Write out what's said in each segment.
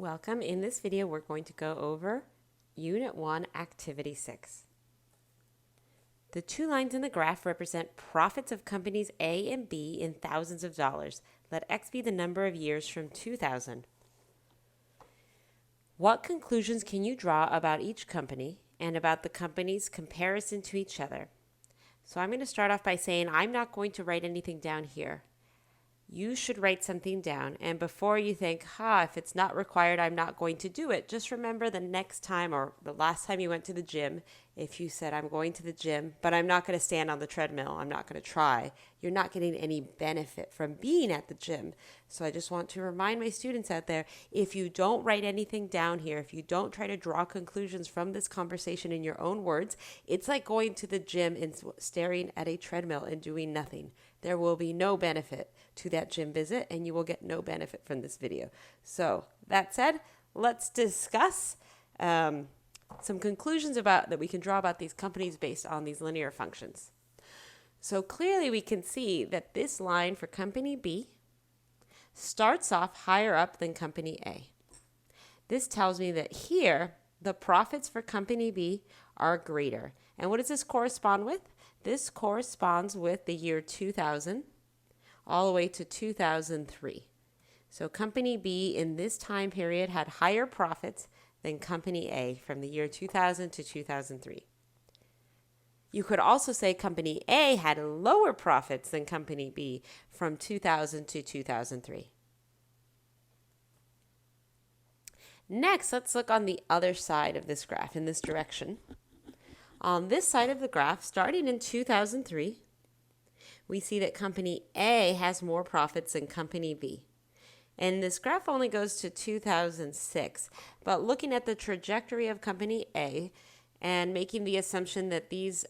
Welcome. In this video, we're going to go over Unit 1, Activity 6. The two lines in the graph represent profits of companies A and B in thousands of dollars. Let X be the number of years from 2000. What conclusions can you draw about each company and about the company's comparison to each other? So I'm going to start off by saying I'm not going to write anything down here. You should write something down, and before you think, if it's not required, I'm not going to do it, just remember the next time or the last time you went to the gym, if you said, I'm going to the gym, but I'm not going to stand on the treadmill, I'm not going to try, you're not getting any benefit from being at the gym. So I just want to remind my students out there, if you don't write anything down here, if you don't try to draw conclusions from this conversation in your own words, it's like going to the gym and staring at a treadmill and doing nothing. There will be no benefit to that gym visit, and you will get no benefit from this video. So that said, let's discuss some conclusions that we can draw about these companies based on these linear functions. So clearly we can see that this line for company B starts off higher up than company A. This tells me that here the profits for company B are greater. And what does this correspond with? This corresponds with the year 2000 all the way to 2003. So company B in this time period had higher profits than company A from the year 2000 to 2003. You could also say company A had lower profits than company B from 2000 to 2003. Next, let's look on the other side of this graph in this direction. On this side of the graph, starting in 2003, we see that company A has more profits than company B. And this graph only goes to 2006, but looking at the trajectory of company A and making the assumption that these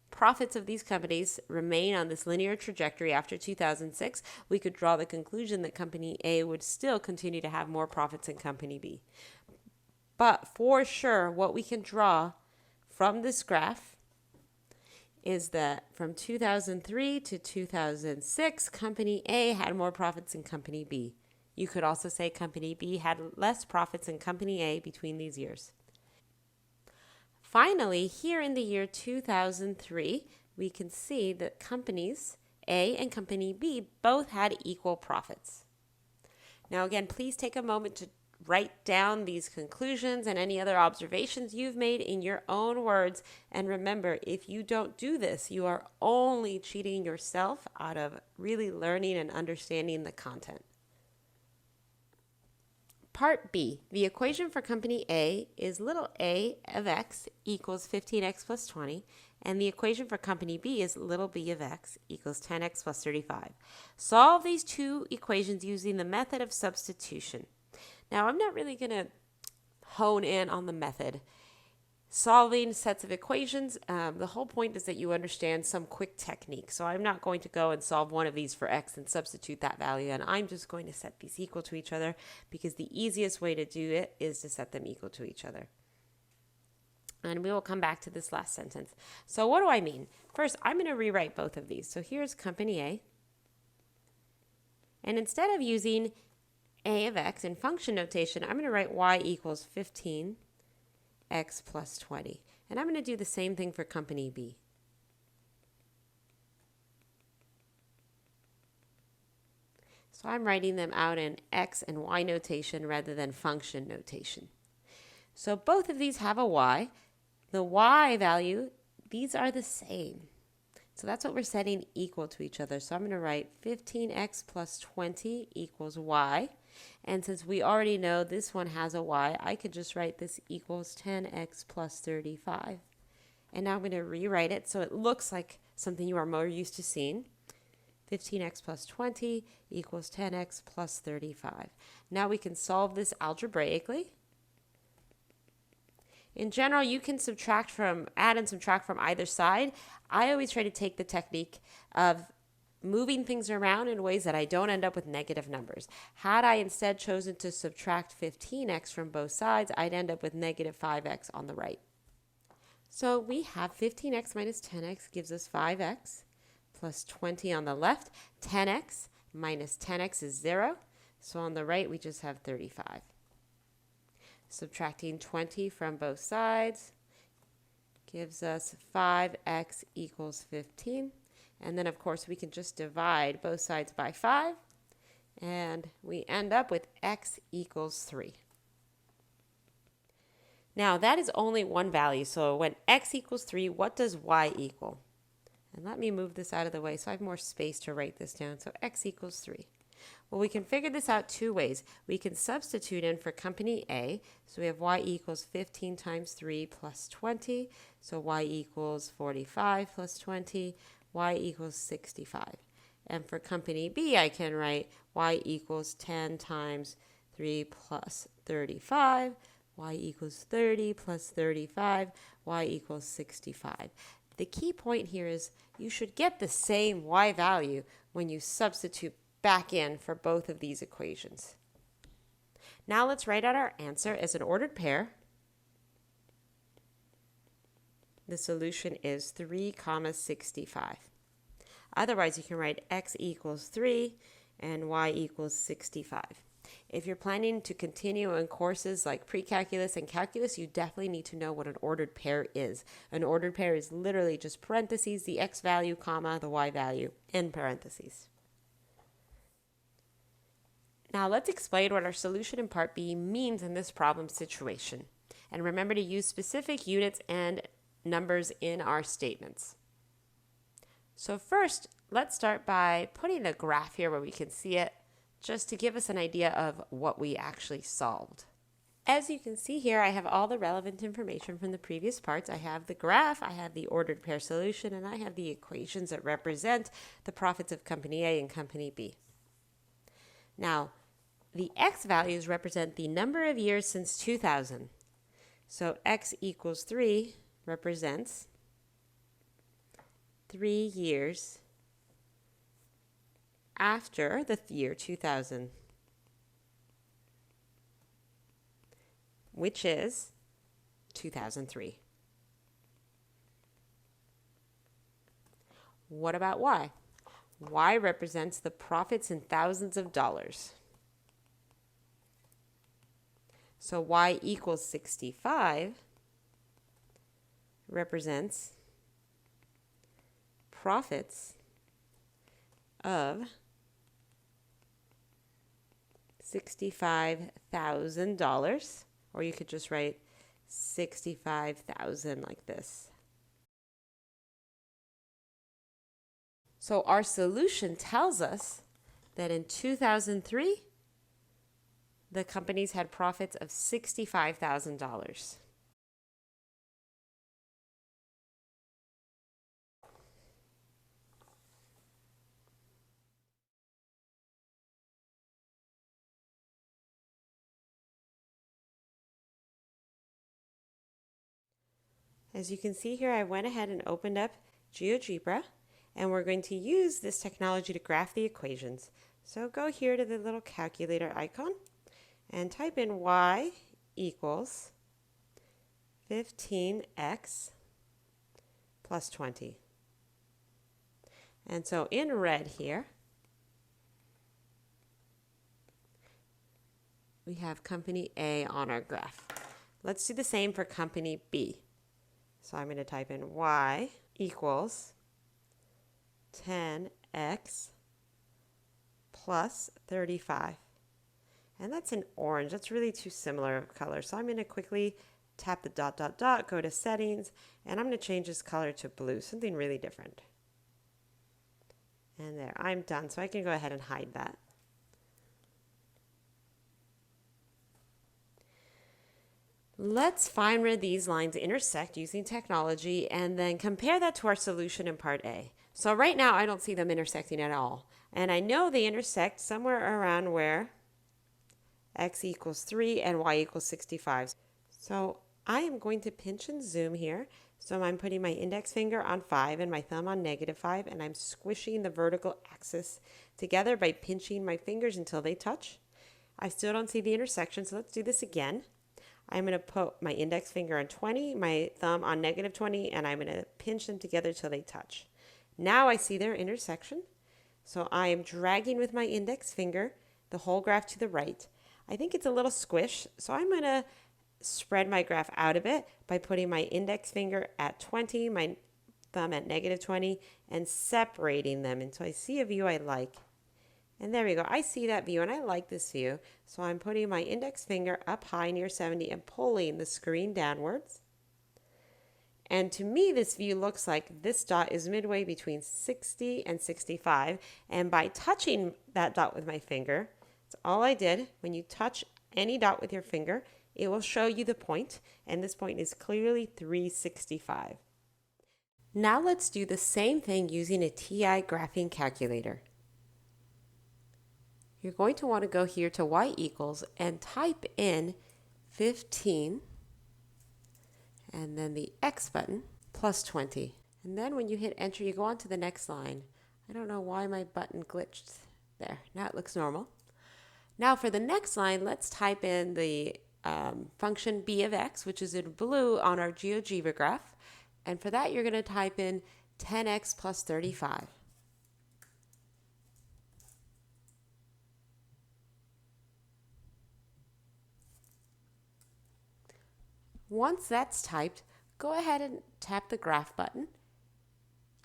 profits of these companies remain on this linear trajectory after 2006, we could draw the conclusion that company A would still continue to have more profits than company B. But for sure, what we can draw from this graph is that from 2003 to 2006, company A had more profits than company B. You could also say company B had less profits than company A between these years. Finally, here in the year 2003, we can see that companies A and company B both had equal profits. Now again, please take a moment to write down these conclusions and any other observations you've made in your own words. And remember, if you don't do this, you are only cheating yourself out of really learning and understanding the content. Part B, the equation for company A is little a of x equals 15x plus 20, and the equation for company B is little b of x equals 10x plus 35. Solve these two equations using the method of substitution. Now, I'm not really going to hone in on the method. Solving sets of equations, the whole point is that you understand some quick technique. So I'm not going to go and solve one of these for x and substitute that value, and I'm just going to set these equal to each other because the easiest way to do it is to set them equal to each other. And we will come back to this last sentence. So what do I mean? First, I'm going to rewrite both of these. So here's company A. And instead of using a of x in function notation, I'm going to write y equals 15x plus 20. And I'm going to do the same thing for company B. So I'm writing them out in x and y notation rather than function notation. So both of these have a y. The y value, these are the same. So that's what we're setting equal to each other. So I'm going to write 15x plus 20 equals y. And since we already know this one has a y, I could just write this equals 10x plus 35. And now I'm going to rewrite it so it looks like something you are more used to seeing. 15x plus 20 equals 10x plus 35. Now we can solve this algebraically. In general, you can add and subtract from either side. I always try to take the technique of moving things around in ways that I don't end up with negative numbers. Had I instead chosen to subtract 15x from both sides, I'd end up with negative 5x on the right. So we have 15x minus 10x gives us 5x plus 20 on the left. 10x minus 10x is 0. So on the right, we just have 35. Subtracting 20 from both sides gives us 5x equals 15. And then, of course, we can just divide both sides by 5. And we end up with x equals 3. Now, that is only one value. So when x equals 3, what does y equal? And let me move this out of the way so I have more space to write this down. So x equals 3. Well, we can figure this out two ways. We can substitute in for company A. So we have y equals 15 times 3 plus 20. So y equals 45 plus 20. Y equals 65. And for company B, I can write y equals 10 times 3 plus 35. Y equals 30 plus 35. Y equals 65. The key point here is you should get the same y value when you substitute back in for both of these equations. Now let's write out our answer as an ordered pair. The solution is 3, 65. Otherwise, you can write x equals 3 and y equals 65. If you're planning to continue in courses like pre-calculus and calculus, you definitely need to know what an ordered pair is. An ordered pair is literally just parentheses, the x value, comma, the y value, in parentheses. Now let's explain what our solution in part B means in this problem situation. And remember to use specific units and numbers in our statements. So first, let's start by putting a graph here where we can see it, just to give us an idea of what we actually solved. As you can see here, I have all the relevant information from the previous parts. I have the graph, I have the ordered pair solution, and I have the equations that represent the profits of company A and company B. Now, the x values represent the number of years since 2000. So x equals 3 represents 3 years after the year 2000, which is 2003. What about y? Y represents the profits in thousands of dollars. So y equals 65 represents profits of $65,000, or you could just write 65,000 like this. So our solution tells us that in 2003, the companies had profits of $65,000. As you can see here, I went ahead and opened up GeoGebra, and we're going to use this technology to graph the equations. So go here to the little calculator icon and type in y equals 15x plus 20. And so in red here, we have company A on our graph. Let's do the same for company B. So I'm going to type in y equals 10x plus 35. And that's in orange. That's really too similar of color. So I'm going to quickly tap the dot, dot, dot, go to settings, and I'm going to change this color to blue, something really different. And there, I'm done. So I can go ahead and hide that. Let's find where these lines intersect using technology and then compare that to our solution in part A. So right now I don't see them intersecting at all. And I know they intersect somewhere around where x equals 3 and y equals 65. So I am going to pinch and zoom here. So I'm putting my index finger on 5 and my thumb on -5, and I'm squishing the vertical axis together by pinching my fingers until they touch. I still don't see the intersection, so let's do this again. I'm going to put my index finger on 20, my thumb on -20, and I'm going to pinch them together till they touch. Now I see their intersection. So I am dragging with my index finger the whole graph to the right. I think it's a little squish, so I'm going to spread my graph out a bit by putting my index finger at 20, my thumb at -20, and separating them until I see a view I like. And there we go. I see that view and I like this view. So I'm putting my index finger up high near 70 and pulling the screen downwards. And to me, this view looks like this dot is midway between 60 and 65. And by touching that dot with my finger, that's all I did. When you touch any dot with your finger, it will show you the point. And this point is clearly 365. Now let's do the same thing using a TI graphing calculator. You're going to want to go here to y equals and type in 15 and then the X button plus 20. And then when you hit enter, you go on to the next line. I don't know why my button glitched there. Now it looks normal. Now for the next line, let's type in the function b of x, which is in blue on our GeoGebra graph. And for that, you're going to type in 10x plus 35. Once that's typed, go ahead and tap the graph button.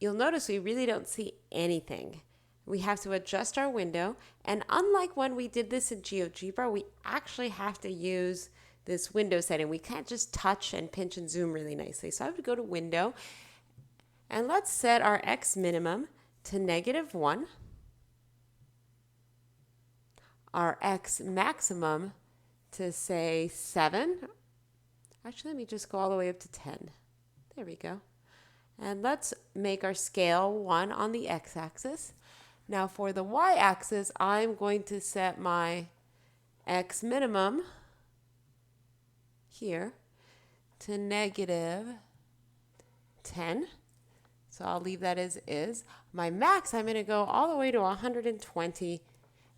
You'll notice we really don't see anything. We have to adjust our window, and unlike when we did this in GeoGebra, we actually have to use this window setting. We can't just touch and pinch and zoom really nicely. So I would go to window, and let's set our X minimum to -1, our X maximum to say 7. Actually, let me just go all the way up to 10. There we go. And let's make our scale 1 on the x-axis. Now for the y-axis, I'm going to set my x minimum here to -10. So I'll leave that as is. My max, I'm going to go all the way to 120,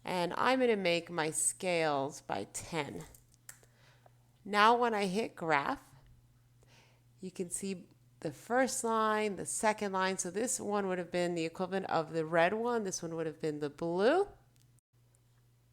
and I'm going to make my scales by 10. Now when I hit graph, you can see the first line, the second line. So this one would have been the equivalent of the red one. This one would have been the blue.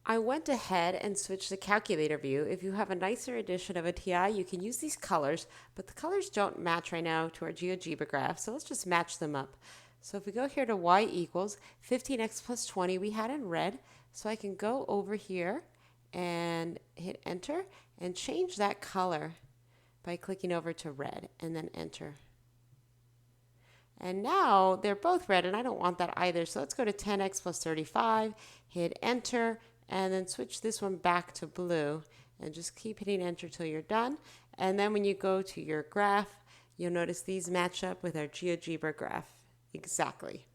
I went ahead and switched the calculator view. If you have a nicer edition of a TI, you can use these colors, but the colors don't match right now to our GeoGebra graph. So let's just match them up. So if we go here to y equals 15x plus 20, we had in red. So I can go over here and hit enter and change that color by clicking over to red and then enter. And now they're both red and I don't want that either. So let's go to 10x plus 35, hit enter, and then switch this one back to blue and just keep hitting enter till you're done. And then when you go to your graph, you'll notice these match up with our GeoGebra graph exactly.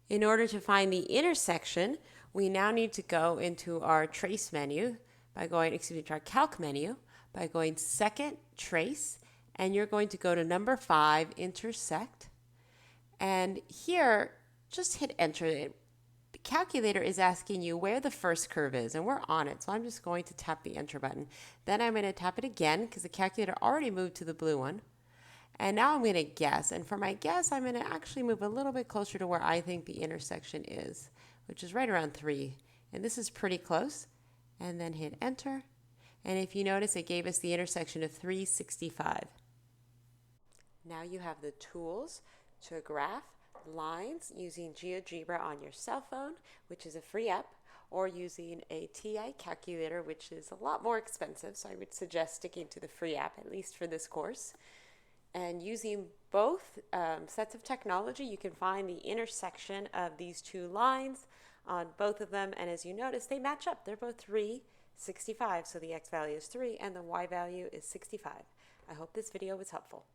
In order to find the intersection, we now need to go into our trace menu by going, to our calc menu, by going second trace, and you're going to go to number 5, intersect. And here, just hit enter. The calculator is asking you where the first curve is, and we're on it. So I'm just going to tap the enter button. Then I'm going to tap it again because the calculator already moved to the blue one. And now I'm going to guess. And for my guess, I'm going to actually move a little bit closer to where I think the intersection is, which is right around 3. And this is pretty close. And then hit enter. And if you notice, it gave us the intersection of 365. Now you have the tools to graph lines using GeoGebra on your cell phone, which is a free app, or using a TI calculator, which is a lot more expensive. So I would suggest sticking to the free app, at least for this course. And using both sets of technology, you can find the intersection of these two lines on both of them. And as you notice, they match up. They're both 365. So the x value is 3 and the y value is 65. I hope this video was helpful.